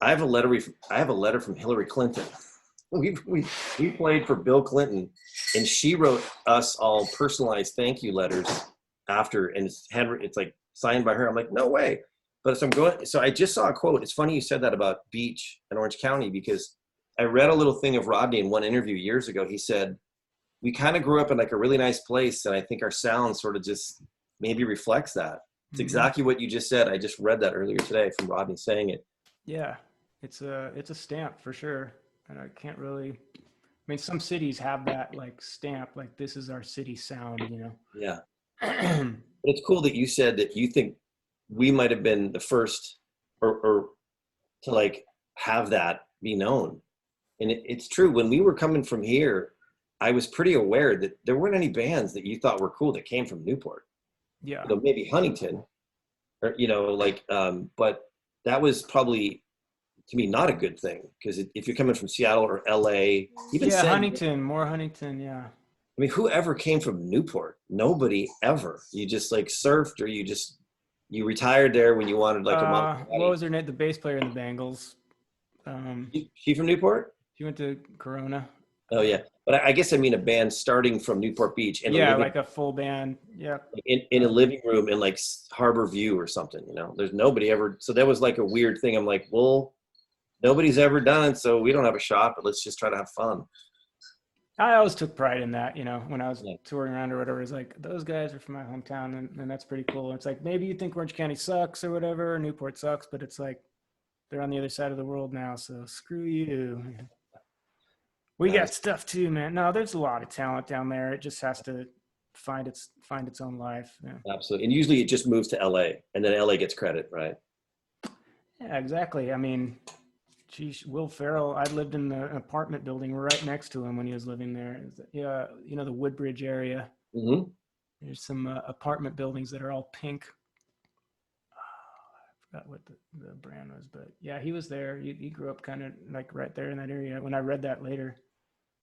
have a letter from Hillary Clinton. We played for Bill Clinton, and she wrote us all personalized thank you letters after, and it's like signed by her. I'm like, no way. But so I just saw a quote. It's funny you said that about beach and Orange County, because I read a little thing of Rodney in one interview years ago. He said, we kind of grew up in like a really nice place, and I think our sound sort of just maybe reflects that. It's exactly what you just said. I just read that earlier today from Rodney saying it. Yeah, it's a stamp for sure. And I can't really, I mean, some cities have that like stamp, like this is our city sound, Yeah. But it's cool that you said that you think we might have been the first or to like have that be known. And it's true. When we were coming from here, I was pretty aware that there weren't any bands that you thought were cool that came from Newport. Yeah. Maybe Huntington, or, but that was probably, to me, not a good thing, because if you're coming from Seattle or LA, even more Huntington. Yeah. I mean, whoever came from Newport? Nobody ever. You just like surfed, or you retired there when you wanted like a month. What was her name? The bass player in the Bangles. She from Newport? She went to Corona. Oh yeah, but I guess I mean a band starting from Newport Beach. And like a full band. Yeah. In a living room in like Harbor View or something. There's nobody ever. So that was like a weird thing. I'm like, well, nobody's ever done it, so we don't have a shot. But let's just try to have fun. I always took pride in that, when I was Yeah. touring around or whatever. It's like, those guys are from my hometown, and that's pretty cool. It's like, maybe you think Orange County sucks or whatever, or Newport sucks, but it's like, they're on the other side of the world now, so screw you. We got Nice. stuff too, man. No, there's a lot of talent down there. It just has to find its own life. Yeah, Absolutely. And usually it just moves to LA and then LA gets credit, right? yeah, exactly. I mean, geez, Will Ferrell, I lived in the apartment building right next to him when he was living there. Yeah, the Woodbridge area. Hmm. There's some apartment buildings that are all pink. I forgot what the brand was, but yeah, he was there. He grew up kind of like right there in that area. When I read that later,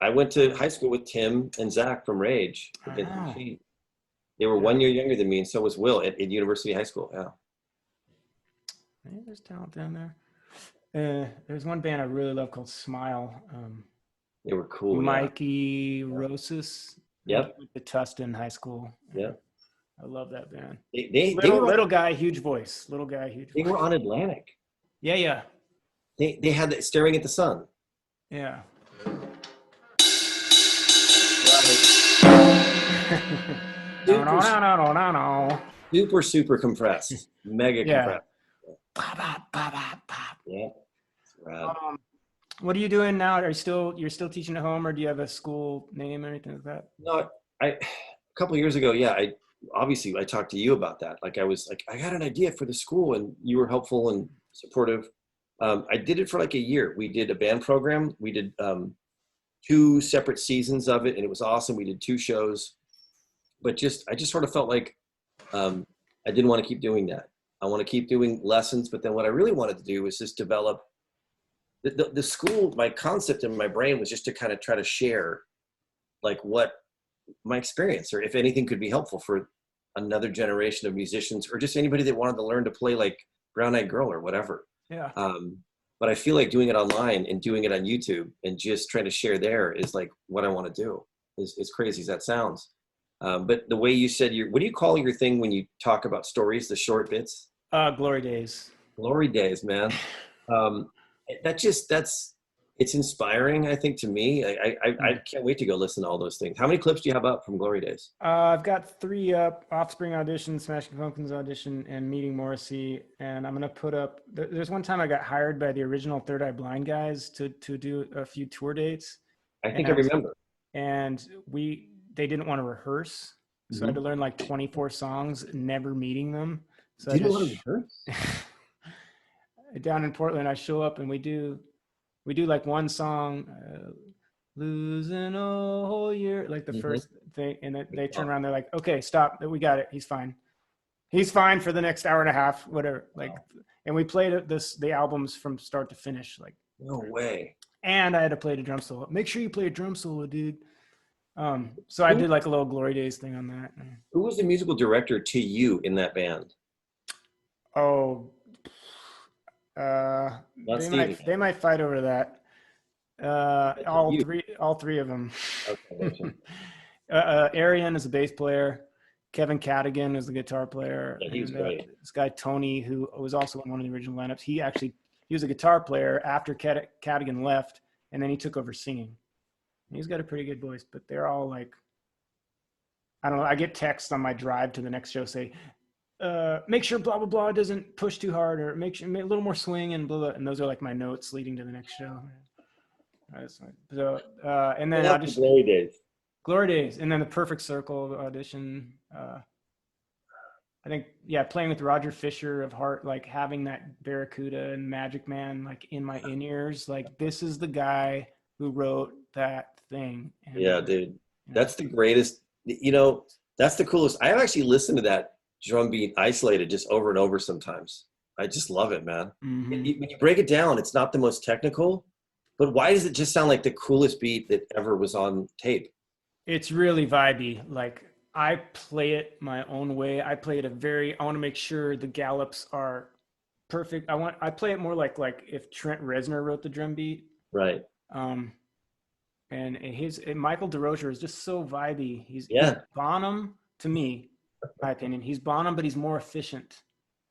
I went to high school with Tim and Zach from Rage I Against the know. Machine. They were Yeah, 1 year younger than me, and so was Will at University High School. Yeah. yeah, there's talent down there. There's one band I really love called Smile. They were cool. Yeah. Mikey Rosas. I think he Yep. went to Tustin High School. Yeah, Yep. I love that band. They Little were little guy, huge voice. Little guy, huge they were voice. on Atlantic. Yeah, yeah, They had that staring at the sun. yeah. No, no, Super, no, no, no, no, no. super, super compressed. Mega Yeah. compressed. Pop, pop, pop, pop, pop. Yeah. It's rad. What are you doing now? You're still teaching at home, or do you have a school name or anything like that? No, a couple of years ago, yeah, I talked to you about that. Like I was like, I got an idea for the school, and you were helpful and supportive. I did it for like a year. We did a band program. We did 2 separate seasons of it, and it was awesome. We did 2 shows, but I just sort of felt like I didn't want to keep doing that. I want to keep doing lessons, but then what I really wanted to do was just develop the school. My concept in my brain was just to kind of try to share like what my experience, or if anything could be helpful for another generation of musicians, or just anybody that wanted to learn to play like Brown Eyed Girl or whatever. Yeah. But I feel like doing it online and doing it on YouTube and just trying to share there is like what I want to do. As crazy as that sounds. But the way you said what do you call your thing when you talk about stories, the short bits? Glory Days. Glory days, man. Um, it's inspiring, I think, to me. I can't wait to go listen to all those things. How many clips do you have up from Glory Days? I've got 3 up: Offspring audition, Smashing Pumpkins audition, and Meeting Morrissey. And I'm gonna put up. There's one time I got hired by the original Third Eye Blind guys to do a few tour dates, I think I remember. and they didn't want to rehearse, so I had to learn like 24 songs, never meeting them. So Do you know what it hurts? down in Portland, I show up and we do like one song, losing a whole year, like the first thing, and then they turn around, they're like, okay, stop, we got it, he's fine for the next hour and a half, whatever. Like, and we played the albums from start to finish, like, No way. and I had to play the drum solo. Make sure you play a drum solo, dude. So I did like a little Glory Days thing on that. Who was the musical director to you in that band? Oh, Not Steven. they might fight over that. All three of them. Okay. Arian is a bass player. Kevin Cadigan is the guitar player. Yeah, he was and, great. this guy Tony, who was also in one of the original lineups, he was a guitar player after Cadigan left, and then he took over singing. And he's got a pretty good voice, but they're all like, I don't know. I get texts on my drive to the next show say, make sure blah blah blah doesn't push too hard, or make a little more swing, and blah blah. And those are like my notes leading to the next show. So and then audition, Glory Days, and then the Perfect Circle audition. I think, yeah, playing with Roger Fisher of Heart, like having that Barracuda and Magic Man like in my in-ears, like this is the guy who wrote that thing. And, Yeah, dude. That's the greatest. That's the coolest. I actually listen to that drum beat isolated just over and over sometimes. I just love it, man. Mm-hmm. When you break it down, it's not the most technical, but why does it just sound like the coolest beat that ever was on tape? It's really vibey. Like, I play it my own way. I play it I want to make sure the gallops are perfect. I play it more like if Trent Reznor wrote the drum beat. Right. And Michael DeRocher is just so vibey. He's Bonham to me, in my opinion. He's Bonham, but he's more efficient.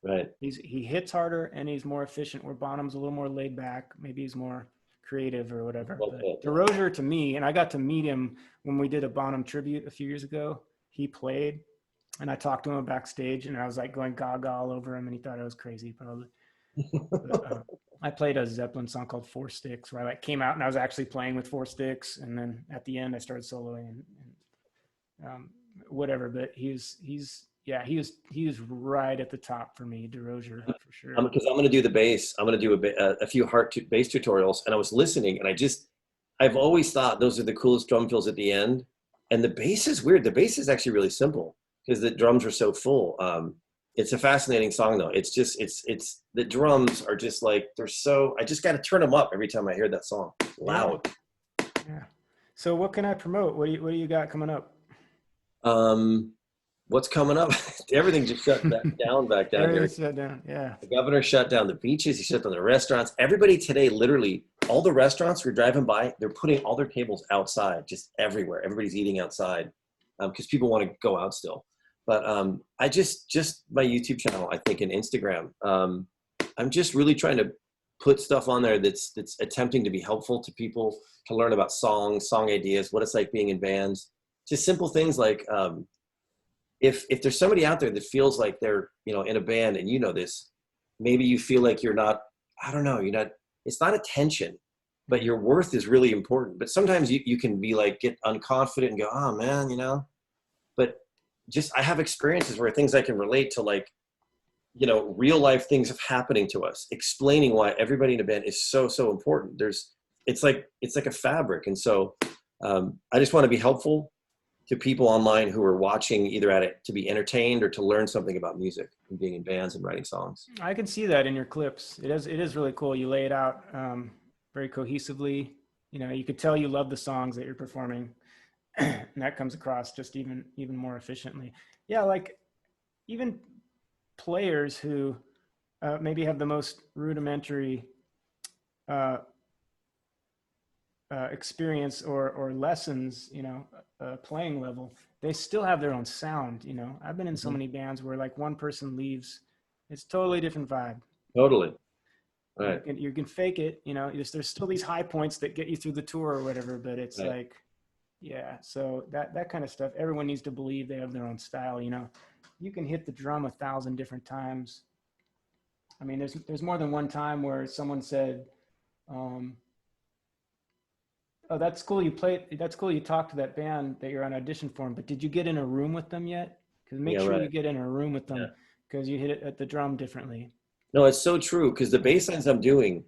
Right. He hits harder and he's more efficient, where Bonham's a little more laid back. Maybe he's more creative or whatever. Well But put. DeRozier to me, and I got to meet him when we did a Bonham tribute a few years ago. He played, and I talked to him backstage, and I was like going gaga all over him, and he thought I was crazy probably. But, I played a Zeppelin song called Four Sticks, where I like came out and I was actually playing with four sticks, and then at the end I started soloing and whatever. But he was right at the top for me, DeRozier for sure. Because I'm going to do the bass. I'm going to do a few bass tutorials, and I was listening, and I've always thought those are the coolest drum fills at the end. And the bass is weird. The bass is actually really simple because the drums are so full. It's a fascinating song though. It's the drums are just like, I just got to turn them up every time I hear that song. Loud. Yeah. So what can I promote? What do you got coming up? What's coming up? Everything just shut down back down here. Shut down. Yeah. The governor shut down the beaches. He shut down the restaurants. Everybody today, literally, all the restaurants we're driving by, they're putting all their tables outside, just everywhere. Everybody's eating outside because people want to go out still. But I just my YouTube channel, I think, and Instagram. I'm just really trying to put stuff on there that's attempting to be helpful to people to learn about songs, song ideas, what it's like being in bands. Just simple things like if there's somebody out there that feels like they're in a band and this, maybe you feel like you're not. I don't know. It's not attention, but your worth is really important. But sometimes you can be like get unconfident and go, oh man, But I have experiences where things I can relate to, like, real life things of happening to us, explaining why everybody in a band is so important. It's like a fabric. And so I just want to be helpful to people online who are watching either at it to be entertained or to learn something about music and being in bands and writing songs. I can see that in your clips. It is really cool. You lay it out very cohesively. You could tell you love the songs that you're performing. And that comes across just even more efficiently. Yeah, like even players who maybe have the most rudimentary experience or lessons, playing level, they still have their own sound. I've been in so many bands where like one person leaves, it's totally different vibe. Totally. Right. You can fake it, there's still these high points that get you through the tour or whatever, but it's right. Like, yeah, so that kind of stuff, everyone needs to believe they have their own style. You can hit the drum 1,000 different times. I mean, there's more than one time where someone said, oh, that's cool. That's cool. You talked to that band that you're on audition for, but did you get in a room with them yet? Because make sure you get in a room with them because you hit it at the drum differently. No, it's so true. Because the bass lines I'm doing,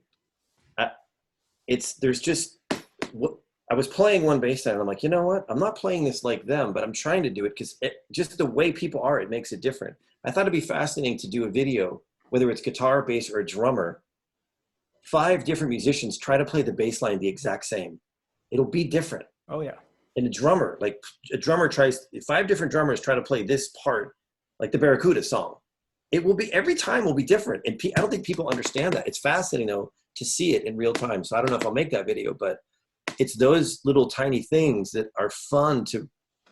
I was playing one bass line and I'm like, you know what? I'm not playing this like them, but I'm trying to do it because just the way people are, it makes it different. I thought it'd be fascinating to do a video, whether it's guitar, bass, or a drummer, 5 different musicians try to play the bass line the exact same. It'll be different. Oh yeah. And a drummer tries, 5 different drummers try to play this part, like the Barracuda song. It will be, every time will be different. And I don't think people understand that. It's fascinating though, to see it in real time. So I don't know if I'll make that video, but it's those little tiny things that are fun to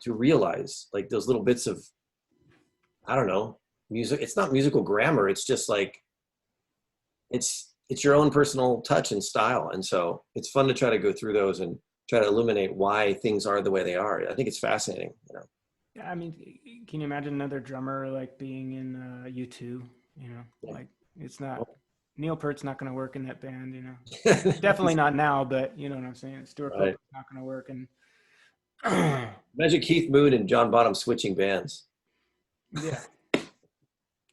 realize, like those little bits of, I don't know, music. It's not musical grammar. It's just like, it's your own personal touch and style. And so it's fun to try to go through those and try to illuminate why things are the way they are. I think it's fascinating. Yeah, I mean, can you imagine another drummer like being in U2? Like it's not. Neil Peart's not going to work in that band, Definitely not now, but you know what I'm saying. Stuart Copeland's not going to work. And imagine Keith Moon and John Bonham switching bands. Yeah.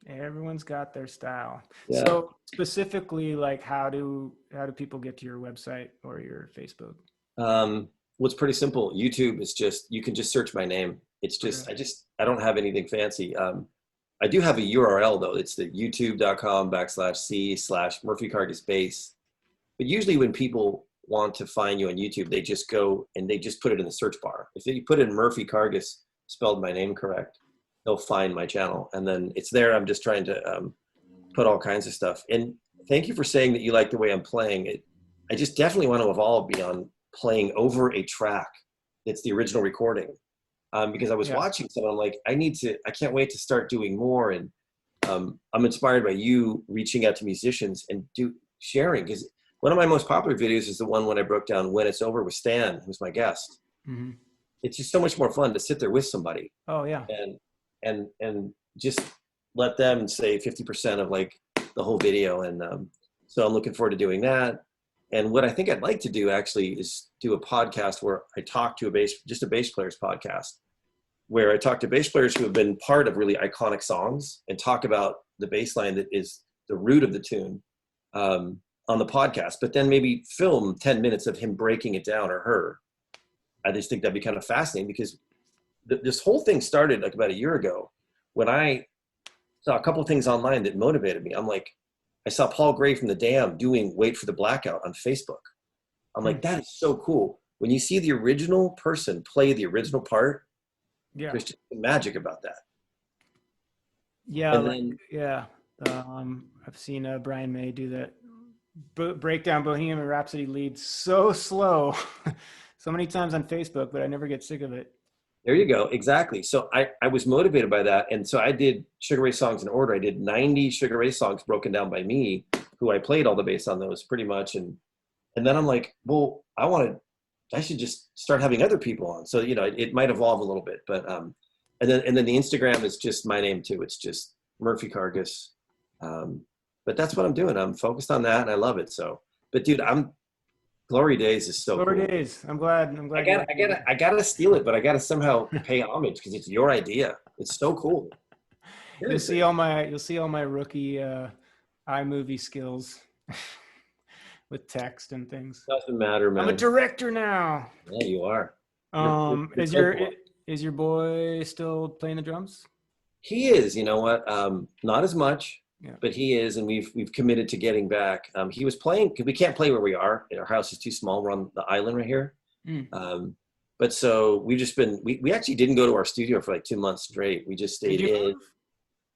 Everyone's got their style. Yeah. So specifically, like, how do people get to your website or your Facebook? Well, it's pretty simple. YouTube is you can just search my name. It's just, I don't have anything fancy. I do have a URL though. It's the youtube.com/c/Murphy Karges bass. But usually when people want to find you on YouTube, they just go and they just put it in the search bar. If you put in Murphy Karges, spelled my name correct, they'll find my channel. And then it's there. I'm just trying to put all kinds of stuff. And thank you for saying that you like the way I'm playing it. I just definitely want to evolve beyond playing over a track that's the original recording. Because I was watching some, I'm like, I can't wait to start doing more. And I'm inspired by you reaching out to musicians and sharing, because One of my most popular videos is the one when I broke down When It's Over with Stan, who's my guest. Mm-hmm. It's just so much more fun to sit there with somebody. Oh yeah. And just let them say 50% of like the whole video. And so I'm looking forward to doing that. And what I think I'd like to do actually is do a podcast where I talk to a bass player's podcast, where I talk to bass players who have been part of really iconic songs and talk about the bass line that is the root of the tune on the podcast, but then maybe film 10 minutes of him breaking it down, or her. I just think that'd be kind of fascinating, because this whole thing started like about a year ago when I saw a couple of things online that motivated me. I'm like, I saw Paul Gray from The Dam doing Wait for the Blackout on Facebook. I'm like, that is so cool. When you see the original person play the original part, Yeah. there's just magic about that. Yeah. And then, I've seen Brian May do that breakdown Bohemian Rhapsody lead so slow so many times on Facebook, but I never get sick of it. there you go. Exactly. So I was motivated by that. And so I did Sugar Ray songs in order. I did 90 Sugar Ray songs broken down by me, who I played all the bass on those pretty much. And then I'm like, well, I should just start having other people on. So, it might evolve a little bit, but, and then the Instagram is just my name too. It's just Murphy Karges. But that's what I'm doing. I'm focused on that and I love it. So, but dude, Glory Days is so Glory cool. Days. I'm glad. I gotta steal it, but I gotta somehow pay homage because it's your idea. It's so cool. You'll see all my rookie iMovie skills with text and things. Doesn't matter, man. I'm a director now. Yeah, you are. Is your boy still playing the drums? He is. You know what? Not as much. Yeah. But he is, and we've committed to getting back. He was playing, because we can't play where we are. Our house is too small. We're on the island right here. But so we've just been, we actually didn't go to our studio for like 2 months straight. We just stayed in. Move?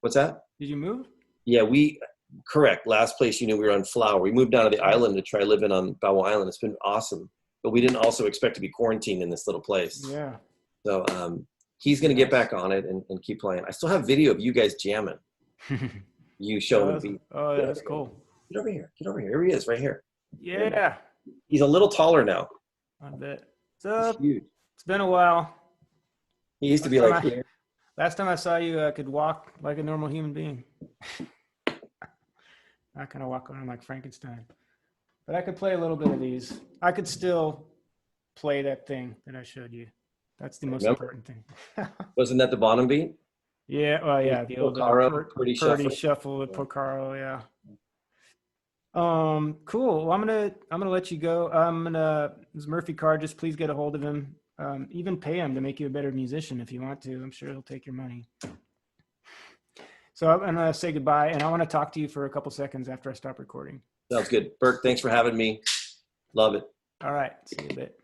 What's that? Did you move? Yeah, correct. Last place, we were on Flower. We moved down to the island to try living on Bow Island. It's been awesome. But we didn't also expect to be quarantined in this little place. Yeah. So he's going to get back on it and keep playing. I still have video of you guys jamming. You showing the beat. Oh, yeah, that's cool. Get over here. Here he is, right here. Yeah. He's a little taller now. I bet. What's up? Huge. It's been a while. He used to be like here. Last time I saw you, I could walk like a normal human being. I kind of walk around like Frankenstein. But I could play a little bit of these. I could still play that thing that I showed you. That's the most important thing. Wasn't that the bottom beat? Yeah, well, yeah, the old Purdy shuffle with Porcaro, yeah. Cool. Well, I'm gonna let you go. This Murphy Karges, please get a hold of him. Even pay him to make you a better musician if you want to. I'm sure he'll take your money. So I'm gonna say goodbye, and I want to talk to you for a couple seconds after I stop recording. Sounds good. Bert, thanks for having me. Love it. All right. See you in a bit.